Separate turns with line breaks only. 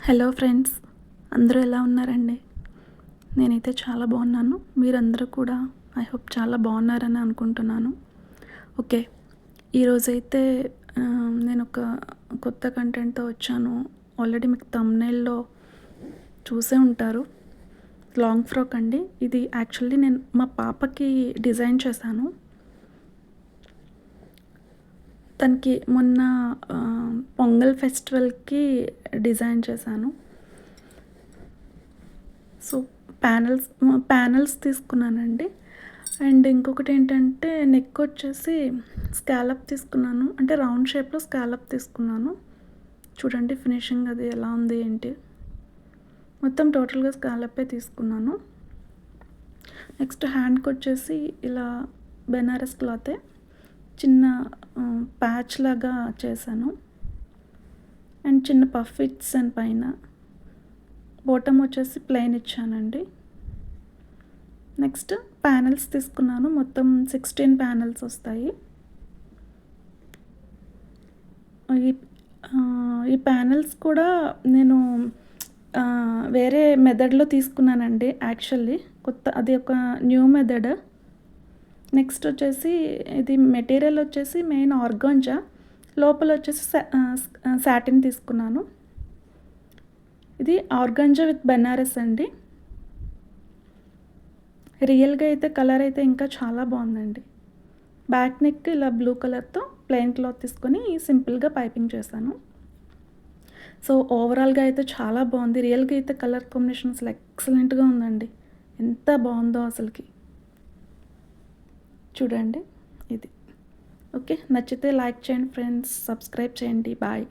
Hello friends, అందరూ ఎలా ఉన్నారండి? నేనైతే చాలా బాగున్నాను. మీరందరూ కూడా ఐ హోప్ చాలా బాగున్నారని అనుకుంటున్నాను. ఓకే, ఈరోజైతే నేను ఒక కొత్త కంటెంట్తో వచ్చాను. ఆల్రెడీ మీకు థంబ్‌నెయిల్‌లో చూసే ఉంటారు. లాంగ్ ఫ్రాక్ అండి. ఇది యాక్చువల్లీ నేను మా పాపకి డిజైన్ చేశాను. తనకి మొన్న పొంగల్ ఫెస్టివల్కి డిజైన్ చేశాను. సో ప్యానల్స్ తీసుకున్నానండి. అండ్ ఇంకొకటి ఏంటంటే నెక్ వచ్చేసి స్కాలప్ తీసుకున్నాను. అంటే రౌండ్ షేప్లో స్కాలప్ తీసుకున్నాను. చూడండి ఫినిషింగ్ అది ఎలా ఉంది ఏంటి. మొత్తం టోటల్గా స్కాలప్పే తీసుకున్నాను. నెక్స్ట్ హ్యాండ్కి వచ్చేసి ఇలా బెనారస్ క్లాతే చిన్న ప్యాచ్ లాగా చేశాను. అండ్ చిన్న పఫ్ ఇచ్చాను పైన. బాటమ్ వచ్చేసి ప్లెయిన్ ఇచ్చానండి. నెక్స్ట్ ప్యానల్స్ తీసుకున్నాను. మొత్తం 16 ప్యానల్స్ వస్తాయి. ఈ ప్యానల్స్ కూడా నేను వేరే మెథడ్లో తీసుకున్నానండి యాక్చువల్లీ. అది ఒక న్యూ మెథడ్. నెక్స్ట్ వచ్చేసి ఇది మెటీరియల్ వచ్చేసి మెయిన్ ఆర్గాంజా, లోపల వచ్చేసి సాటిన్ తీసుకున్నాను. ఇది ఆర్గాంజా విత్ బెనారస్ అండి. రియల్గా అయితే కలర్ అయితే ఇంకా చాలా బాగుందండి. బ్యాక్ నెక్ ఇలా బ్లూ కలర్తో ప్లెయిన్ క్లాత్ తీసుకొని సింపుల్గా పైపింగ్ చేశాను. సో ఓవరాల్గా అయితే చాలా బాగుంది. రియల్గా అయితే కలర్ కాంబినేషన్ అసలు ఎక్సలెంట్గా ఉందండి. ఎంత బాగుందో అసలుకి. చూడండి ఇది. ఓకే, నచ్చితే లైక్ చేయండి ఫ్రెండ్స్, సబ్స్క్రైబ్ చేయండి. బాయ్.